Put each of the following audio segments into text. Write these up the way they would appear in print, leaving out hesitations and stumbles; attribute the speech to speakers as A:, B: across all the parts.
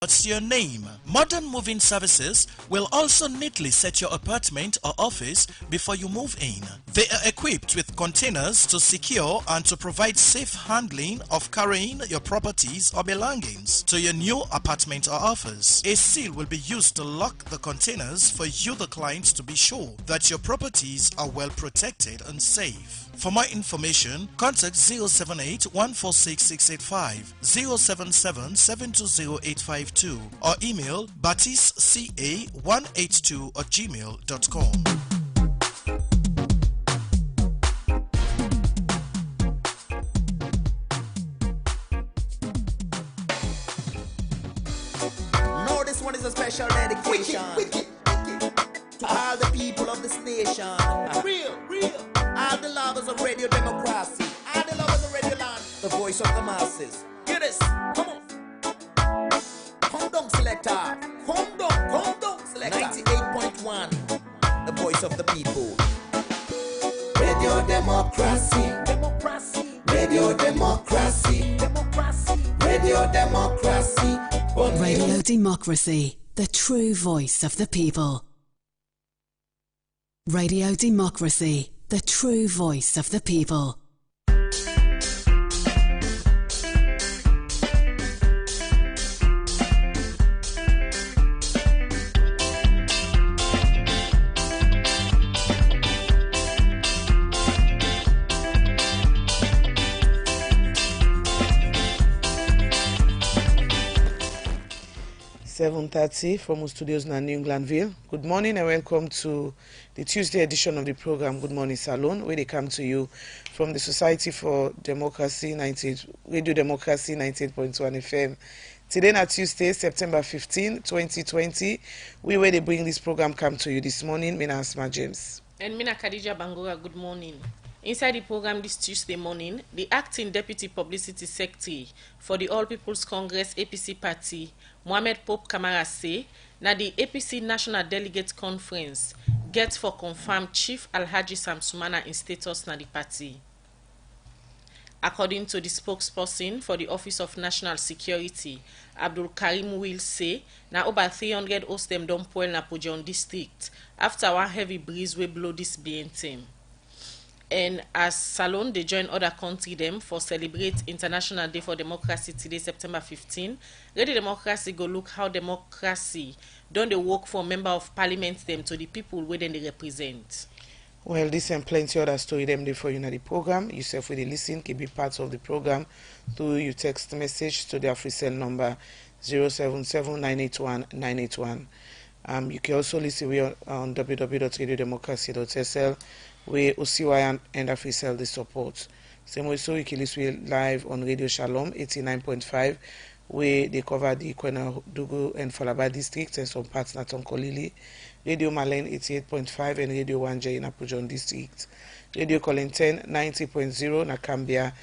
A: What's your name? Modern moving services will also neatly set your apartment or office before you move in. They are equipped with containers to secure and to provide safe handling of carrying your properties or belongings to your new apartment or office. A seal will be used to lock the containers for you, the client, to be sure that your properties are well protected and safe. For more information, contact 078 146 685, 077 720 852 or email batisca182@gmail.com.
B: No, this one is a special dedication to all the people of this nation. Real. All the lovers of radio democracy. All the lovers of radio land. The voice of the masses. Hear this. Come on. Come down, selector. Come down, selector. 98.1. The voice of the people. Radio democracy. Radio democracy. Radio democracy.
C: Radio Democracy, the true voice of the people. Radio Democracy, the true voice of the people.
D: 7:30 from our studios in New Englandville. Good morning and welcome to the Tuesday edition of the program Good Morning Salon, where they come to you from the Society for Democracy, Radio Democracy 98.1 FM. Today, on Tuesday, September 15, 2020, where they bring this program come to you this morning. Mina Asma James.
E: And Mina Khadija Bangura, good morning. Inside the program this Tuesday morning, the acting Deputy Publicity Secretary for the All People's Congress APC Party, Mohamed Pope Kamara, say na the APC National Delegate Conference get for confirmed Chief Alhaji Samsumana in status na the party. According to the spokesperson for the Office of National Security, Abdul Karim will say na over 300 hosts them don poil na Pojon district after one heavy breeze will blow this BNT. And as Salon, they join other country them for celebrate International Day for Democracy today, September 15. Radio Democracy go look how democracy don't they work for member of parliament them to the people where they represent.
D: Well, this and plenty other story them there for you in the program. Yourself with the listen can be part of the program through your text message to the AfriCell number 077-981-981. You can also listen on www.radiodemocracy.sl where OCY and AfriCell the support. Same way, so you can listen live on Radio Shalom 89.5 where they cover the Kwena Dugu and Falaba districts and some parts na Tonkolili. Radio Malen 88.5 and Radio Wanje in Apujon district. Radio Colin 90.0 na Cambia.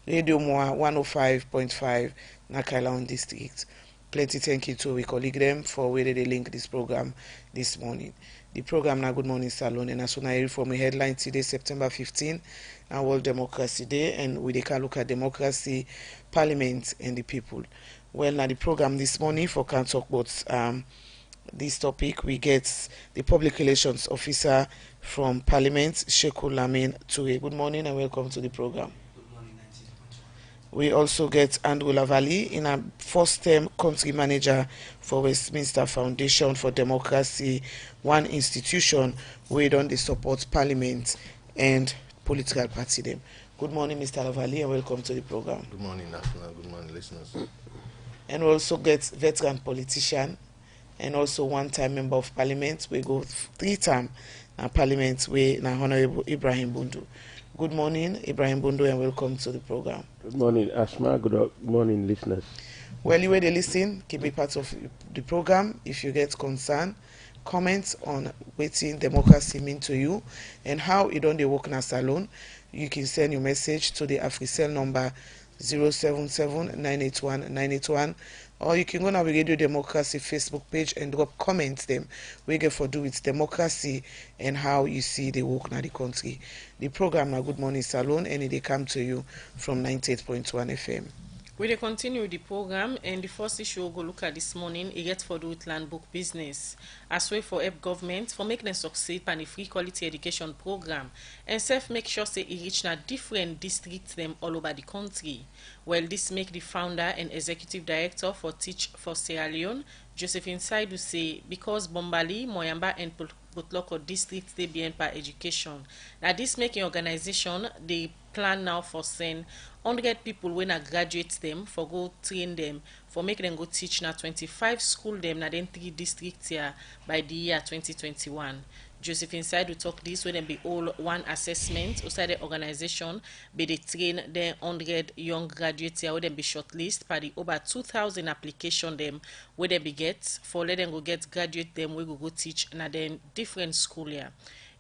D: Radio Moa 105.5 na Kailaon district. Plenty thank you to we colleague them for where they link this program this morning. The program now Good Morning Salon and as soon as I reform a headline today, September 15, and World Democracy Day, and we can look at democracy, parliament, and the people. Well, now the program this morning for can talk about this topic, we get the public relations officer from Parliament, Sheku Lamin Toure. Good morning and welcome to the program. We also get Andrew Lavalley, in a first-term country manager for Westminster Foundation for Democracy, one institution where they support Parliament and political party them. Good morning, Mr. Lavalley, and welcome to the program.
F: Good morning, National. Good morning, listeners.
D: And we also get veteran politician and also one-time member of Parliament. We go three-time Parliament with Honorable Ibrahim Bundu. Good morning, Ibrahim Bundu, and welcome to the program.
G: Good morning, Asma. Good morning, listeners.
D: Well, you they listen, can be part of the program. If you get concern, comments on what democracy mean to you and how it don't they work in a salon, you can send your message to the AfriCell number 077-981-981, or you can go on our Radio Democracy Facebook page and drop comments them. We get for do with democracy and how you see the work in the country. The program now Good Morning Salon and they come to you from 98.1 FM.
E: We dey continue the program, and the first issue we go look at this morning e get for do with land book business as way for help government for make them succeed pan a free quality education program and self make sure say e reach na different districts them all over the country. Well, this make the founder and executive director for Teach for Sierra Leone, Josephine Saidu, say because Bombali, Moyamba and Botloko districts they be per education. Now this making organization they plan now for send 100 people when I graduate them for go train them for make them go teach na 25 school them na then 3 districts here by the year 2021. Josephine Side will talk this when they be all one assessment outside the organization be they train the 100 young graduates here where they be shortlist by the over 2,000 application them where they be get for let them go get graduate them we go teach na then different school here.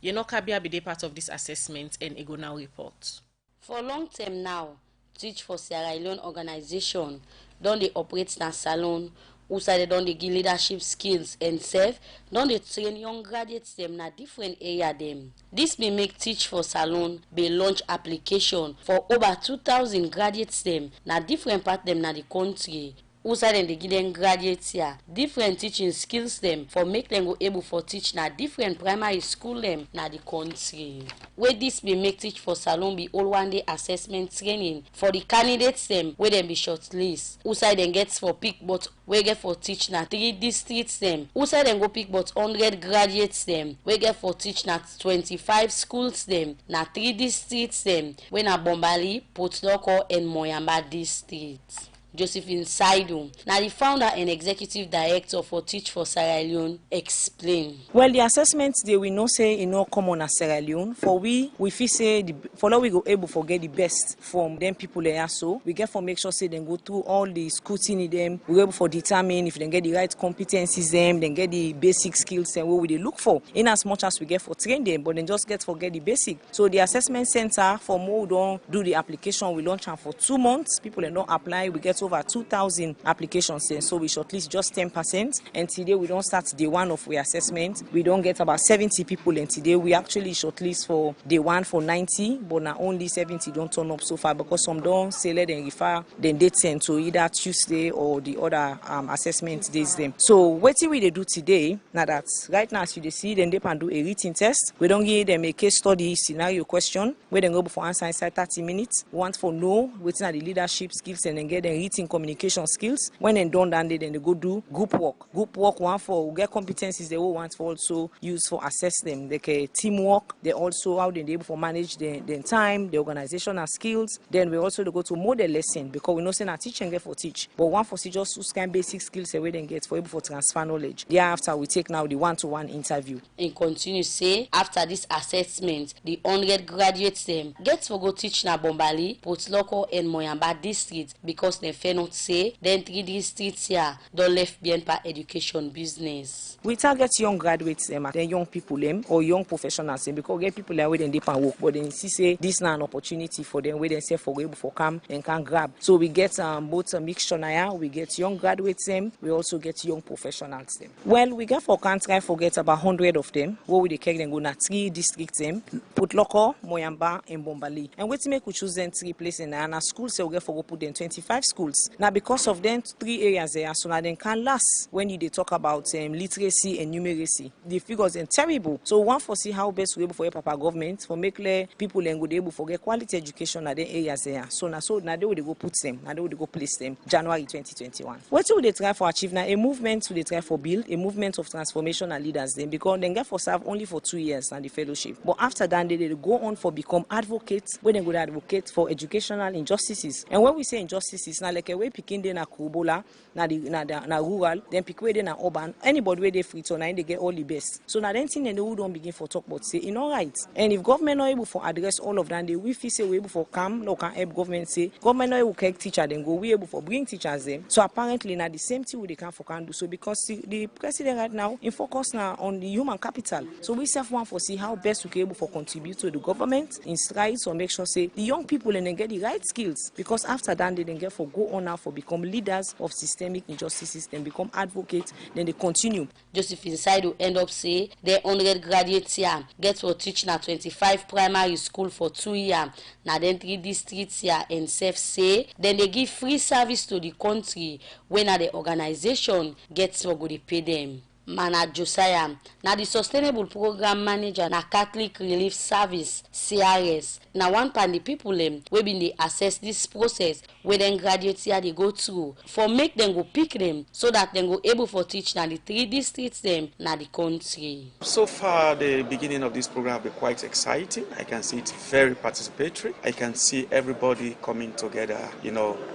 E: You know Kabia be they part of this assessment and it go now report.
H: For long term now, Teach for Sierra Leone organization don dey operate na salon, outside they don dey give leadership skills and self, don dey train young graduates them na different area them. This may make Teach for Salon be launch application for over 2,000 graduates them na different part them na the country. Outside and they give them graduates here different teaching skills them for make them go able for teach na different primary school them na the country. Where this be make Teach for Salon be all one day assessment training for the candidates them where them be shortlist. Outside then gets for pick but we get for teach na 3 districts them. Outside then go pick but 100 graduates them. We get for teach na 25 schools them na 3 districts them. We na Bombali, Potloko and Moyamba districts. Josephine Saidu, now the founder and executive director for Teach for Sierra Leone, explain.
I: Well, the assessments they will not say in no common as Sierra Leone. For we feel say for now we go able to get the best from them people there. So we get for make sure say they go through all the scrutiny them. We able for determine if they get the right competencies them, then get the basic skills and what we they look for. In as much as we get for train them, but then just get for get the basic. So the assessment center for more don't do the application. We launch them for 2 months. People don't apply. We get over 2,000 applications then, so we shortlist just 10%, and today we don't start day 1 of reassessment. We don't get about 70 people, and today we actually shortlist for day 1 for 90, but now only 70 don't turn up so far because some don't say let them refer then date send to either Tuesday or the other assessment days them. So what we they do today now that right now as you see then they can do a written test. We don't give them a case study scenario question where they go for answer inside 30 minutes. We want for know waiting at the leadership skills and then get them written communication skills. When they done that, then they go do group work. Group work one for get competencies they will want for also use for assess them. Like teamwork. They also how they able for manage the time, the organizational skills. Then we also go to model lesson because we know say na teach and get for teach. But one for see just use kind basic skills away then get for able for transfer knowledge. Thereafter we take now the one-to-one interview.
H: And continue say after this assessment, the 100 graduates them get to go teach na Bombali, Potloko and Moyamba districts because they fair not say then 3 districts here don't left behind per education business.
I: We target young graduates them, then young people them or young professionals them because get people there where they can work, but then see say this now an opportunity for them where they say for able for come and can grab. So we get both a mixture now. We get young graduates them. We also get young professionals them. Well, we get for can't try forget about 100 of them. Where we carry them go na 3 districts them: Potloko, Moyamba, and Bombali. And what make we choose them 3 places in our school? So we get for go put them 25 schools. Now because of them 3 areas there, so now they can last when they talk about literacy and numeracy. The figures are terrible. So one for see how best we able for help our government for make people and go able for get quality education at the areas there. So now they will go put them, now they will go place them January 2021. What will they try for achieve now? A movement will they try for build a movement of transformation and leaders them because they get for serve only for 2 years and the fellowship. But after that they go on for become advocates when they go to advocate for educational injustices. And when we say injustices now like a way picking na Kubola, na rural, then pick where they na urban, anybody where they free to now they get all the best. So now then thing they don't begin for talk about say in all right. And if government not able for address all of that, they we feel say we able for come, no can help government say government not able to teacher then go we able for bring teachers them. So apparently now the same thing they can do. So because the president right now in focus now on the human capital. So we self want for see how best we can able for contribute to the government in strides or make sure say the young people and then get the right skills because after that they then get for go on now for become leaders of systemic injustices, then become advocates, then they continue.
H: Josephine Saidu end up say their 100 graduates here get to teach na 25 primary school for 2 years. Now then 3 districts here and self say then they give free service to the country when the organization gets for good pay them. Mana Josiah, na the Sustainable Program Manager na Catholic Relief Service CRS. Na one pan the people we been they assess this process where then graduates here they go through for make them go pick them so that they go able for teach na the 3 districts them na the country.
J: So far the beginning of this program have been quite exciting. I can see it's very participatory. I can see everybody coming together,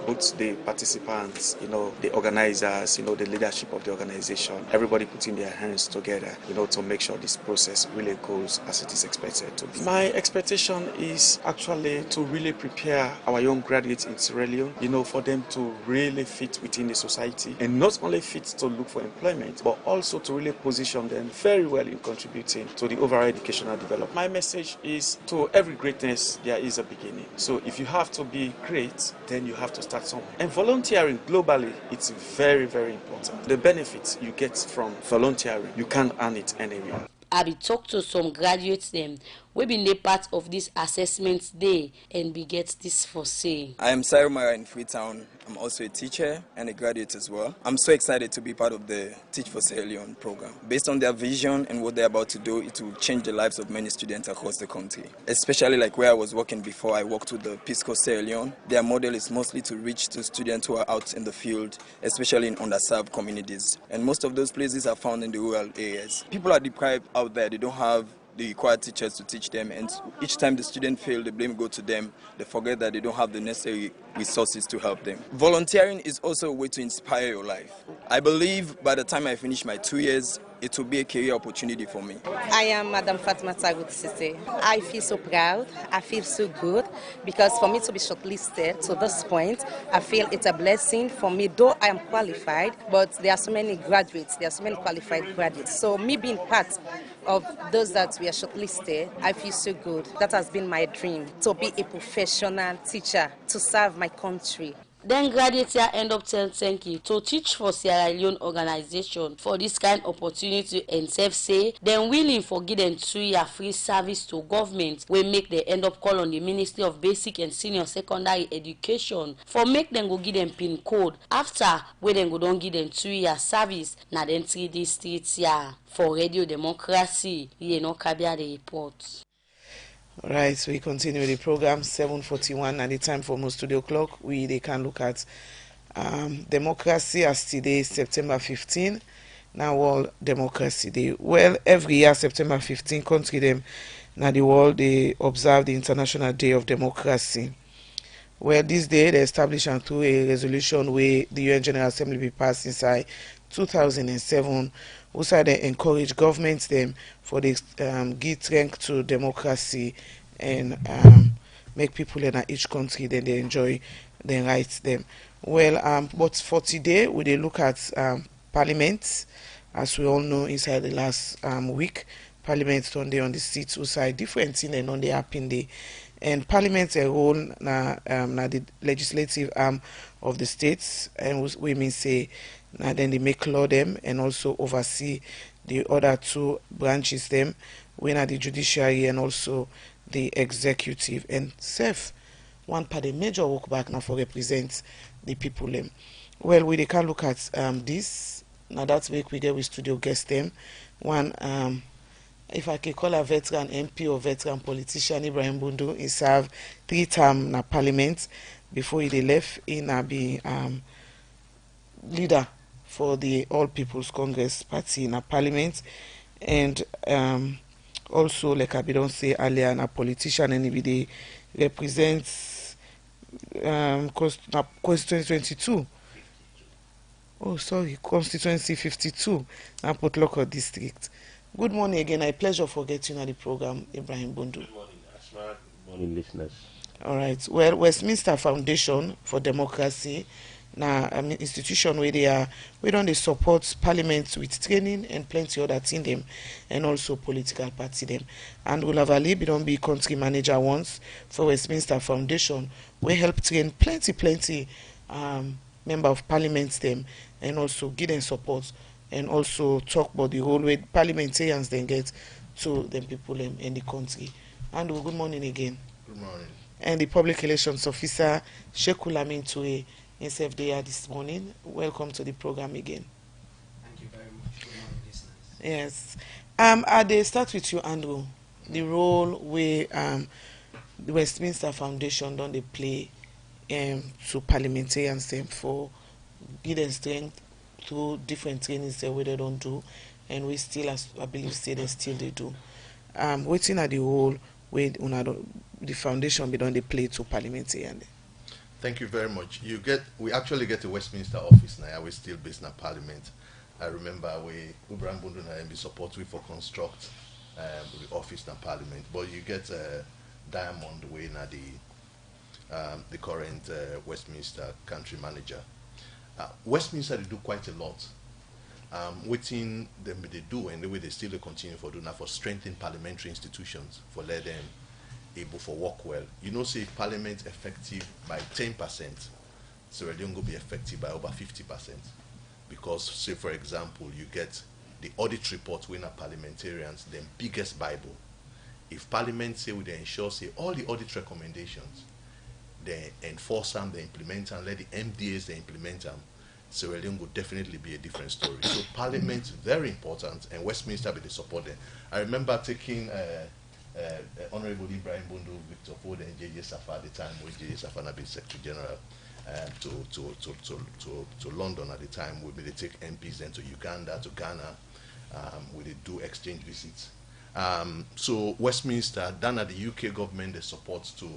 J: both the participants, the organizers, the leadership of the organization, everybody putting their hands together, to make sure this process really goes as it is expected to be. My expectation is actually to really prepare our young graduates in Sierra Leone, for them to really fit within the society and not only fit to look for employment, but also to really position them very well in contributing to the overall educational development. My message is to every greatness, there is a beginning. So if you have to be great, then you have to start somewhere. And volunteering globally, it's very, very important. The benefits you get from volunteering, you can't earn it anywhere.
H: I be talk to some graduates them we been a part of this assessment day and we get this for say.
K: I am Cyril Mara in Freetown. I'm also a teacher and a graduate as well. I'm so excited to be part of the Teach for Sierra Leone program. Based on their vision and what they're about to do, it will change the lives of many students across the country. Especially like where I was working before, I worked with the Peace Corps Sierra Leone. Their model is mostly to reach to students who are out in the field, especially in underserved communities. And most of those places are found in the rural areas. People are deprived out there. They don't have the required teachers to teach them, and each time the student fail, the blame go to them. They forget that they don't have the necessary resources to help them. Volunteering is also a way to inspire your life. I believe by the time I finish my 2 years, it will be a career opportunity for me.
L: I am Madam Fatima Tagut Sise. I feel so proud. I feel so good because for me to be shortlisted to this point, I feel it's a blessing for me. Though I am qualified, but there are so many graduates. There are so many qualified graduates. So me being part of those that we are shortlisted, I feel so good. That has been my dream, to be a professional teacher, to serve my country.
H: Then graduates here end up telling thank you to Teach for Sierra Leone organization for this kind of opportunity and self say then willing for give them 2 year free service to government will make they end up call on the Ministry of Basic and Senior Secondary Education for make them go give them PIN code after where then go don't give them 2 year service now then 3 districts here for Radio Democracy Kabia the report.
D: All right, so we continue with the program. 7:41 at the time for most studio clock. They can look at democracy as today, September 15. Now World Democracy Day. Well, every year September 15, country them now the world they observe the International Day of Democracy. Well, this day they established through a resolution where the UN General Assembly be passed inside 2007. Also, they encourage governments them for the give strength to democracy and make people in each country then they enjoy their rights them. Well, but for today we they look at Parliament, as we all know inside the last week. Parliament on the seats outside different things and on the happen day. And Parliament a role na the legislative arm of the states, and we mean say now then they make law them and also oversee the other 2 branches them, when are the judiciary and also the executive, and self one part the major work back now for represent the people them. Well, we can look at this now. That week we get with studio guest them one if I can call a veteran MP or veteran politician, Ibrahim Bundu. He served 3 terms in Parliament before he left in be leader for the All People's Congress Party in a Parliament, and also like I don't say earlier, a politician, and he represents constituency 22. Oh, sorry, constituency 52, now Port Local district. Good morning again. I pleasure for getting you on the program, Ibrahim Bundu.
G: Good morning, Asma. Good morning, listeners.
D: All right. Well, Westminster Foundation for Democracy, now an institution where we don't support Parliament with training and plenty other thing them, and also political party them. And Ulavali don't be country manager once for Westminster Foundation. We help train plenty member of parliament them and also give them support and also talk about the whole way parliamentarians then get to them people in the country. And good morning again.
F: Good morning.
D: And the public relations officer Sheku Lamin Toure himself there this morning. Welcome to the program again.
M: Thank you very much. Good morning, listeners.
D: Yes. I start with you, Andrew. The role where the Westminster Foundation don't they play to parliamentarians them for give them strength through different trainings that we they don't do, and we still, as I believe, say they still they do. Waiting at the role where the foundation be done they play to parliamentarians.
F: Thank you very much. We actually get a Westminster office now. We still based in Parliament. I remember we Ubran Bundu and be supportive for construct the office in Parliament. But you get Diamond way now the current Westminster country manager. Westminster they do quite a lot. Waiting them they do and the way they still continue for doing that for strengthening parliamentary institutions for let them able for work well. You know, say if Parliament effective by 10%, Sierra Leone will be effective by over 50%. Because, say for example, you get the audit report when a parliamentarians, the biggest Bible. If Parliament say we they ensure say all the audit recommendations, they enforce them, they implement them, let the MDAs they implement them, Sierra Leone would definitely be a different story. So Parliament is very important, and Westminster be the support there. I remember taking Honorable Ibrahim Bundu, Victor Ford, and J.J. Safa at the time, when J.J. Safa had been Secretary General to London at the time. We did take MPs then to Uganda, to Ghana. We did do exchange visits. So Westminster, done at the UK government, the support to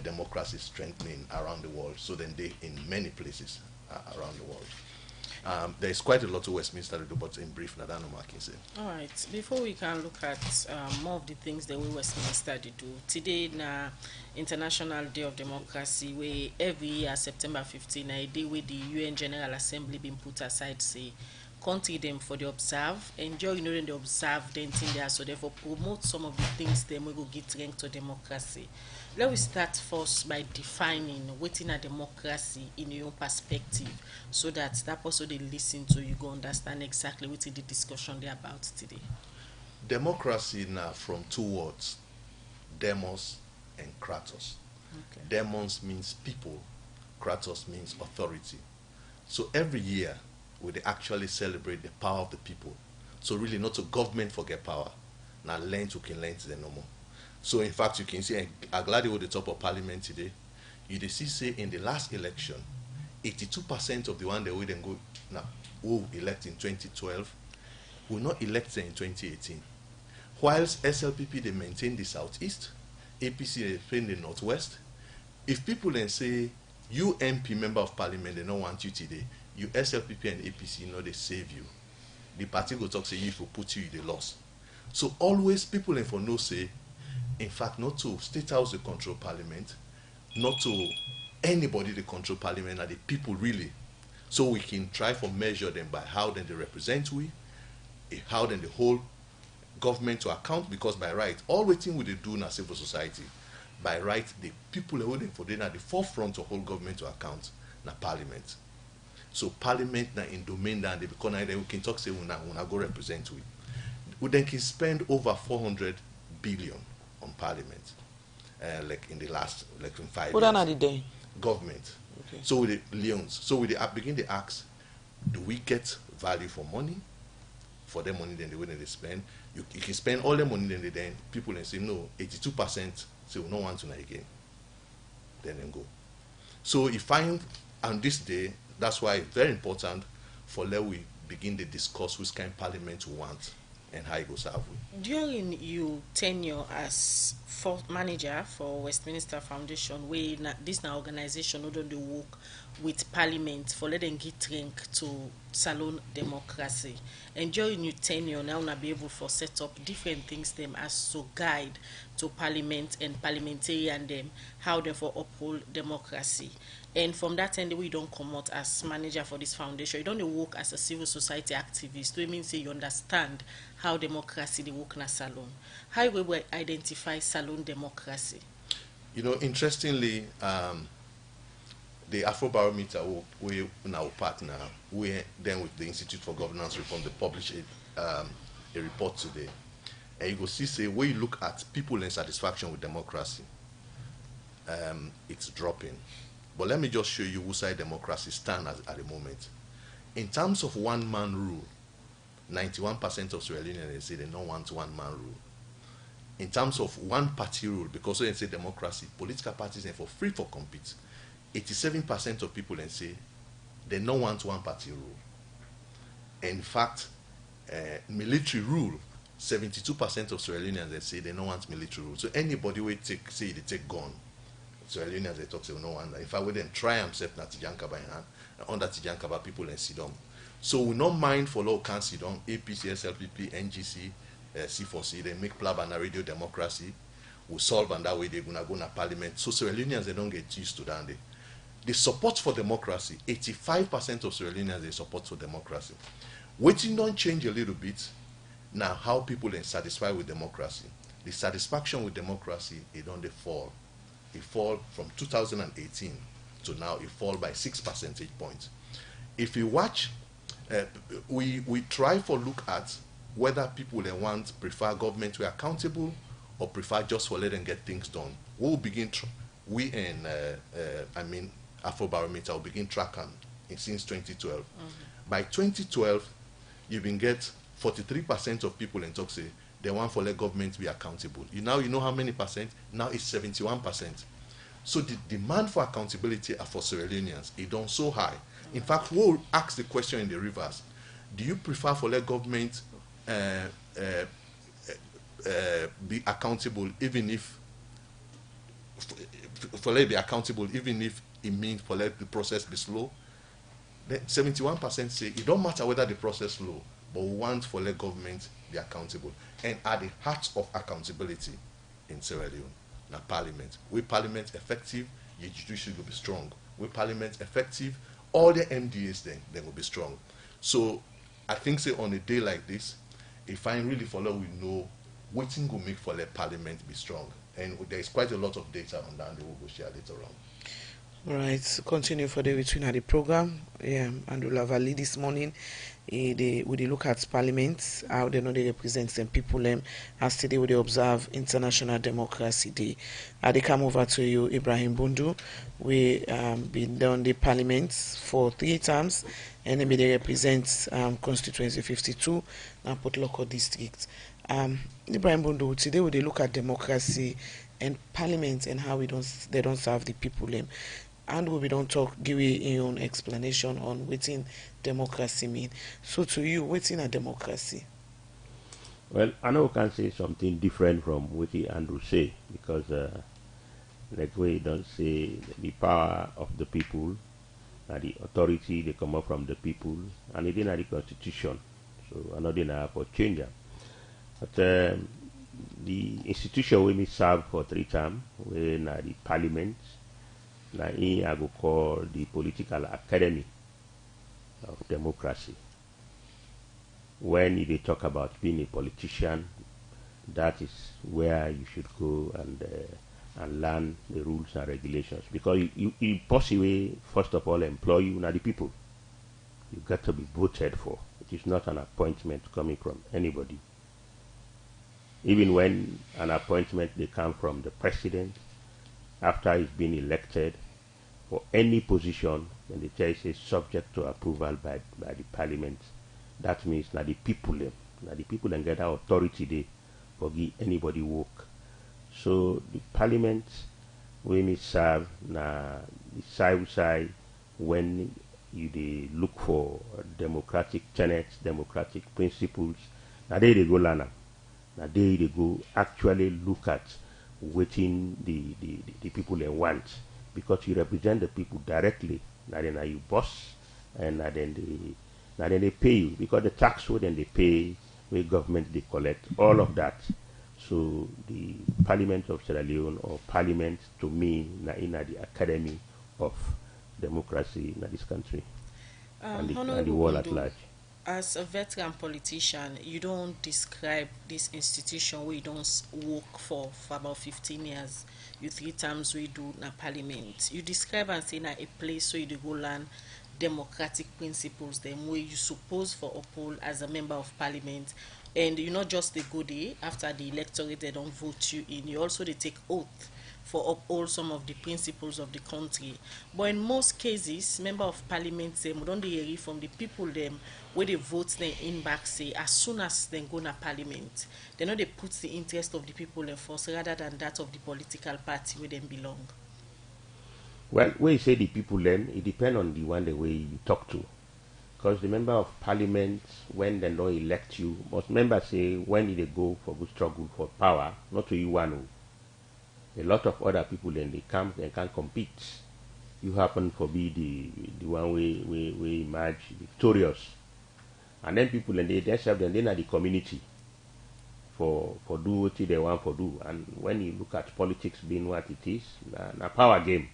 F: democracy strengthening around the world. So then they in many places around the world. There is quite a lot of Westminster to do, but in brief, Nadano can say.
E: All right. Before we can look at more of the things that we Westminster do today, na International Day of Democracy, where every year September 15, a day where the UN General Assembly been put aside, say country them for the observe, enjoy you know then they observe then thing there, so therefore promote some of the things them we go get rank to democracy. Let we start first by defining what in a democracy in your own perspective, so that person they listen to you go understand exactly what is the discussion they about today.
F: Democracy now from two words, demos and kratos. Okay. Demos means people, kratos means authority. So every year we actually celebrate the power of the people. So really not a government forget power. Now learn to can learn to the normal. So in fact, you can see, I'm glad you were the top of parliament today. You see, say in the last election, 82% of the one that we then go now who elect in 2012 will not elect in 2018. Whilst SLPP they maintain the southeast, APC they maintain the northwest. If people then say you MP member of parliament they don't want you today, you SLPP and APC you know they save you. The party go talk say if we put you in the loss. So always people then for no say. In fact, not to State House they control Parliament, not to anybody they control Parliament, are the people really. So we can try for measure them by how then they represent we, how then the whole government to account, because by right, all the thing we they do in a civil society, by right, the people are holding for them at the forefront of whole government to account na Parliament. So Parliament na in domain that they become we can talk say we go represent we. We then can spend over 400 billion on Parliament, like in the last, like in 5 years.
D: What are the day?
F: Government.
D: Okay.
F: So with the Leons, so we begin to ask, do we get value for money? For their money, then the way they spend. You can spend all the money, then people then say no, 82% say we don't want to again. Then go. So if find on this day, that's why it's very important for let we begin to discuss which kind of parliament we want and how it goes have we.
E: During your tenure as manager for Westminster Foundation, where this organization not only work with Parliament for letting get rank to salon democracy. And during your tenure now na be able for set up different things them as to guide to Parliament and parliamentarian them how they for uphold democracy. And from that end, we don't come out as manager for this foundation. You don't work as a civil society activist. It means you understand how democracy they work in a salon. How we will identify salon democracy?
F: You know, interestingly, the Afrobarometer, we our partner, we then with the Institute for Governance Reform, they publish a report today. And you go see, say, when you look at people in satisfaction with democracy, it's dropping. But let me just show you who side democracy stand at the moment. In terms of one-man rule, 91% of Sierra Leoneans say they don't want one-man rule. In terms of one-party rule, because when they say democracy, political parties are for free for compete. 87% of people then say they don't want one-party rule. In fact, military rule, 72% of Sierra Leoneans they say they don't want military rule. So anybody will say they take gun. Sierra Leoneans they talk say no one. If I would then try himself na Tijankaba in hand, under Tijankaba people in Sidon. So we not mind for law can Sidon, APC, SLPP, NGC, C4C, they make plab and radio democracy, we solve and that way they're gonna go to parliament. So Sierra Leoneans they don't get used to that. The support for democracy, 85% of Sierra Leoneans they support for democracy. Waiting don't change a little bit. Now how people are satisfied with democracy. The satisfaction with democracy, it don't fall. It fall from 2018 to now, it fall by 6 percentage points. If you watch, we try for look at whether people they prefer government to be accountable or prefer just for let them get things done. We'll begin, Afrobarometer will begin tracking since 2012. By 2012, you can get 43% of people in talk say they want for let government to be accountable. You know how many percent? Now it's 71%. So the demand for accountability for Sierra Leoneans is done so high. In fact, we'll ask the question in the reverse. Do you prefer for let government be accountable even if it means for let the process be slow? Then 71% say it don't matter whether the process is slow, but we want for let government be accountable. And at the heart of accountability in Sierra Leone, now parliament. With parliament effective, your judiciary will be strong. With parliament effective, all the MDAs then will be strong. So I think say on a day like this, if I really follow, we know what thing will make for let parliament be strong. And there is quite a lot of data on that, and we will share later on.
D: All right, continue for the between at the program. Andrew Lavalley this morning. They look at parliament, how they know they represent some people. As today we observe International Democracy Day. They come over to you, Ibrahim Bundu. We been done the parliament for 3 terms, and they represent constituency 52 and Port Local district. Ibrahim Bundu, today we look at democracy and parliament and how they don't serve the people. And we don't talk, give you your own explanation on what democracy mean. So to you, what's in a democracy?
G: Well, I know we can say something different from what Andrew say, because like we don't say the power of the people, the authority they come up from the people, and it in the constitution. So another na for change. But the institution we may serve for 3 terms, we na the parliament. Now, I go call the political academy of democracy. When they talk about being a politician, that is where you should go and learn the rules and regulations. Because you possibly, first of all, employ you, not the people. You got to be voted for. It is not an appointment coming from anybody. Even when an appointment they come from the president, after he's been elected, for any position, when the choice is subject to approval by the parliament, that means now the people then get our authority they forgive anybody work. So the parliament when it serve na the side when you they look for democratic tenets, democratic principles, now they go learn them. Now they go actually look at waiting the people they want, because you represent the people directly. Now then you boss, and now then they pay you, because the tax what then they pay, where government they collect all of that. So the Parliament of Sierra Leone, or Parliament to me, na in the academy of democracy in this country and the world at large.
E: As a veteran politician, you don't describe this institution where you don't work for about 15 years. You 3 times we do na parliament. You describe and say na a place where you go learn democratic principles, them where you suppose for uphold as a member of parliament. And you not just they go there after the electorate they don't vote you in. You also they take oath for uphold some of the principles of the country. But in most cases, member of parliament them don't they hear from the people them where they vote them in back say as soon as they go na parliament, they know they put the interest of the people in first rather than that of the political party where they belong.
G: Well, when you say the people then, it depends on the one the way you talk to. Because the member of parliament, when they don't elect you, most members say when they go for good struggle for power, not to you one. A lot of other people then they come and can compete. You happen to be the one we emerge victorious. And then people and they serve them then at the community for do what they want to do. And when you look at politics being what it is, a power game.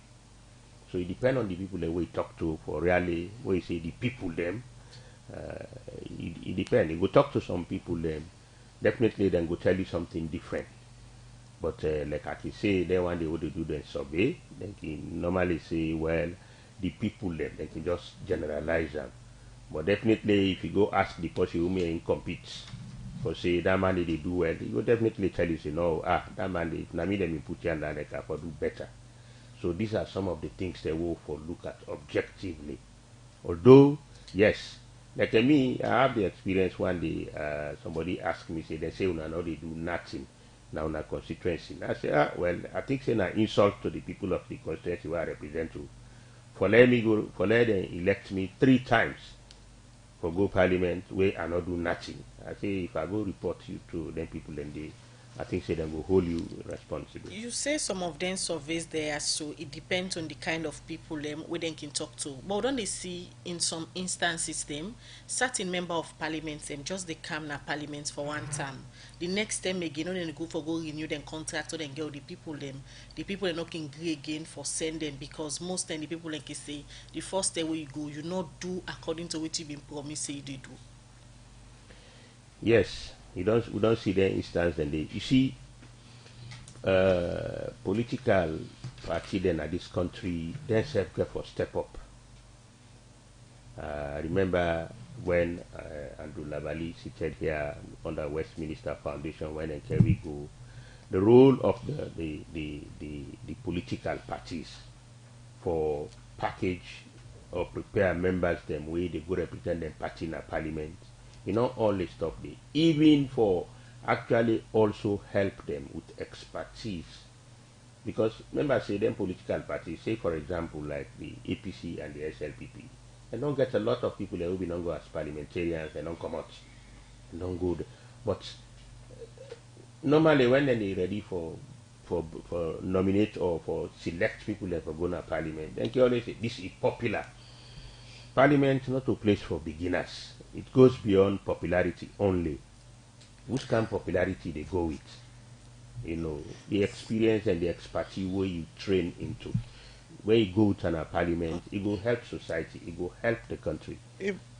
G: So it depends on the people that we talk to for really, where you say the people them, it depends. You go talk to some people them, definitely then go tell you something different. But like I can say, then when they would do the survey, they can normally say, well, the people them, they can just generalize them. But definitely if you go ask the person who may compete, for say that man they do well, he will definitely tell you, say, no, that man, if na me them put you under, like I do better. So these are some of the things they will for look at objectively. Although, yes, like me, I have the experience one day, somebody asked me, say, they say, no, they do nothing now in a constituency. I say, well, I think it's an insult to the people of the constituency where I represent to. For let them elect me 3 times for go parliament where I not do nothing. I say, if I go report you to them people, then they, I think say them will hold you responsible.
E: You say some of them surveys there, so it depends on the kind of people where they can talk to. But don't they see in some instances them certain member of parliament them just they come na parliament for 1 term. The next time again, when they go for go renew them contract or then get the people are not can agree again for send them because most time the people like you say the first day where you go, you not do according to what you've been promised say they do.
G: Yes. We don't see the instance then you see political party then at this country then self for step up. Remember when Andrew Lavali seated here under Westminster Foundation when and we go, the role of the political parties for package or prepare members them way they go represent them party in a parliament. You know, all this stuff there, even for actually also help them with expertise. Because remember, say them political parties, say for example, like the APC and the SLPP, they don't get a lot of people that will be not go as parliamentarians, they don't come out, they don't go there. But normally when they're ready for nominate or for select people that for going to parliament, then you always say, this is popular. Parliament is not a place for beginners. It goes beyond popularity only. Which kind of popularity they go with? You know, the experience and the expertise where you train into. Where you go to a parliament, it will help society, it will help the country.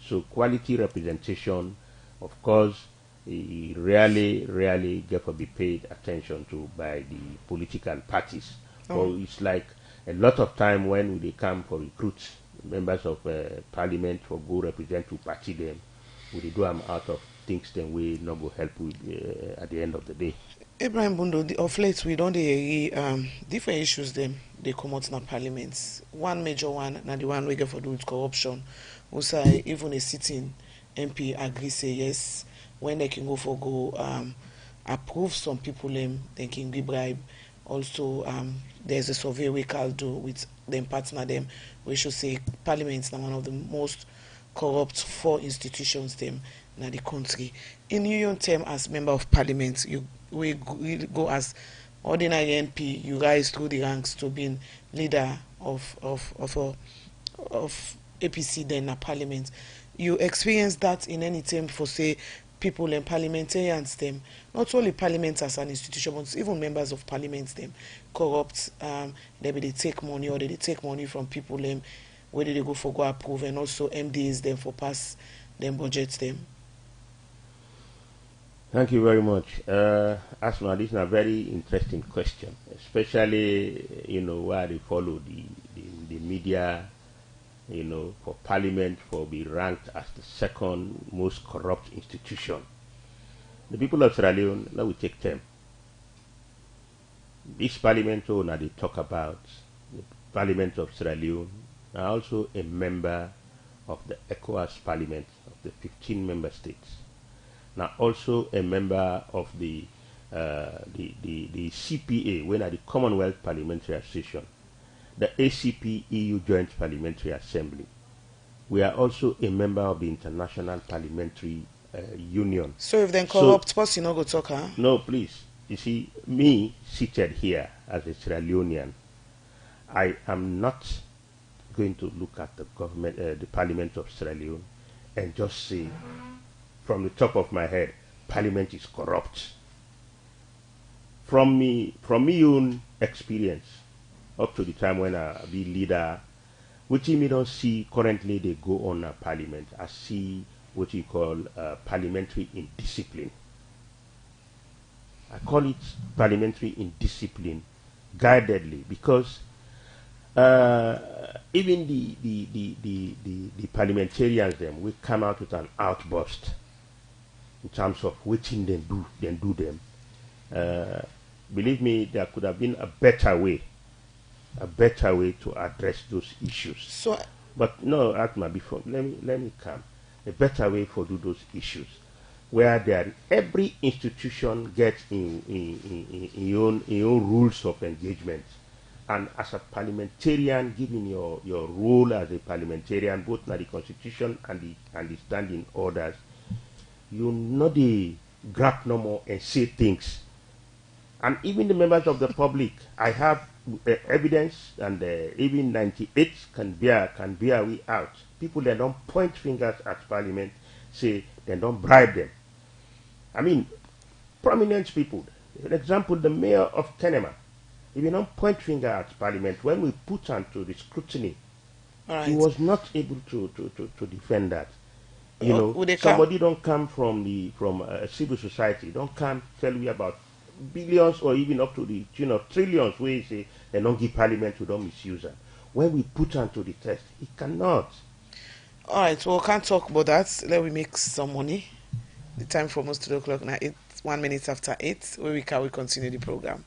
G: So quality representation, of course, it really get to be paid attention to by the political parties. So it's like a lot of time when they come for recruits members of parliament for go represent to party them, we do them out of things then we not go help with at the end of the day.
D: Ibrahim Bundo, of late we don't hear different issues them they come out in the parliaments. One major one, and the one we get for do with corruption. Also, even a sitting MP agree say yes when they can go approve some people they can give bribe. Also, there's a survey we can do with them partner them. We should say Parliament is one of the most corrupt 4 institutions them in the country. In union term, as member of Parliament, we go as ordinary MP. You rise through the ranks to being leader of APC then a Parliament. You experience that in any term for say people and parliamentarians them, not only parliament as an institution, but even members of parliament them corrupt. Maybe they take money or they take money from people them, where they go for go approve, and also MDs them for pass them budget them?
G: Thank you very much. Asma, this is a very interesting question, especially, where they follow the media, for parliament for be ranked as the second most corrupt institution. The people of Sierra Leone, now we take them. This parliament owner they talk about, the parliament of Sierra Leone, are also a member of the ECOWAS parliament of the 15 member states. Now also a member of the CPA, when at the Commonwealth Parliamentary Association, the ACP EU Joint Parliamentary Assembly. We are also a member of the International Parliamentary Union.
D: So if they corrupt person, you not go talk, huh?
G: No, please. You see, me seated here as a Sierra Leonean, I am not going to look at the government, the Parliament of Sierra Leone, and just say, from the top of my head, Parliament is corrupt. From me own experience, up to the time when I be leader, which me don't see currently they go on a Parliament. I see what you call parliamentary indiscipline. I call it parliamentary indiscipline guidedly because even the parliamentarians them will come out with an outburst in terms of which they do them. Believe me, there could have been a better way to address those issues.
D: So,
G: but no, Atma, before let me come. A better way for do those issues, where every institution gets in your own rules of engagement, and as a parliamentarian, given your role as a parliamentarian, both in the constitution and the standing orders, you not the grab no more and say things. And even the members of the public, I have evidence, and even 98 can bear we out. People that don't point fingers at Parliament say they don't bribe them. I mean, prominent people. For example, the mayor of Kenema, if you don't point finger at Parliament, when we put onto the scrutiny, he was not able to defend that. Somebody don't come from civil society, don't come tell me about billions or even up to the trillions where you say they don't give Parliament, we don't misuse them. When we put onto the test, he cannot.
D: All right, well, we can't talk about that. Let we make some money. The time for almost 2 o'clock now. 1 minute after 8. Where we continue the program.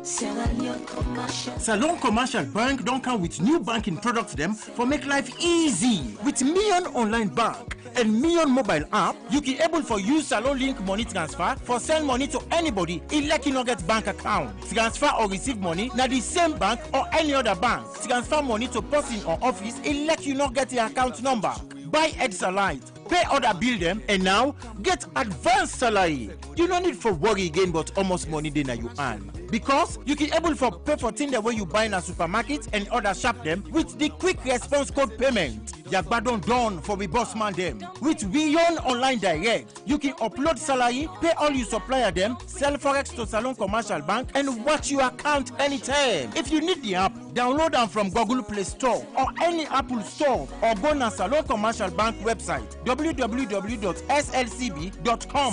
N: Salon Commercial Bank don't come with new banking products them for make life easy. With Million Online Bank and Million Mobile App, you can able for use Salon Link money transfer for send money to anybody like you not get bank account. Transfer or receive money na the same bank or any other bank. Transfer money to person or office like you not get the account number. Buy Edzalite, pay other bill them, and now get advanced salary. You don't need for worry again, but almost money then you earn. Because you can able for pay for things the way you buy in a supermarket and other shop them with the quick response code payment. Yagbadon done for we boss man them. With Beyond Online Direct, you can upload salary, pay all your supplier them, sell forex to Salon Commercial Bank, and watch your account anytime. If you need the app, download them from Google Play Store or any Apple Store, or go to Salon Commercial Bank website www.slcb.com.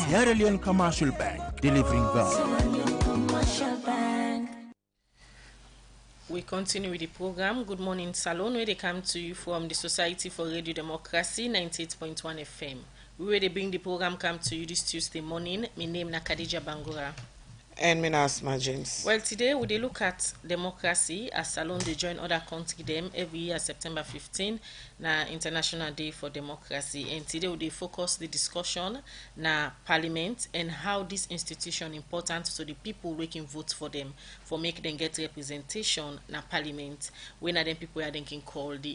N: Sierra Leone Commercial Bank, delivering value.
E: We continue with the program. Good morning, Salon, where they come to you from the Society for Radio Democracy 98.1 FM. Where they bring the program come to you this Tuesday morning. My name is Khadija Bangura.
D: And me Asma James.
E: Well, today we look at democracy as Salon they join other countries them every year September 15 na International Day for Democracy, and today we focus the discussion na Parliament and how this institution important to the people we can vote for them for make them get representation na Parliament when them people are then can call the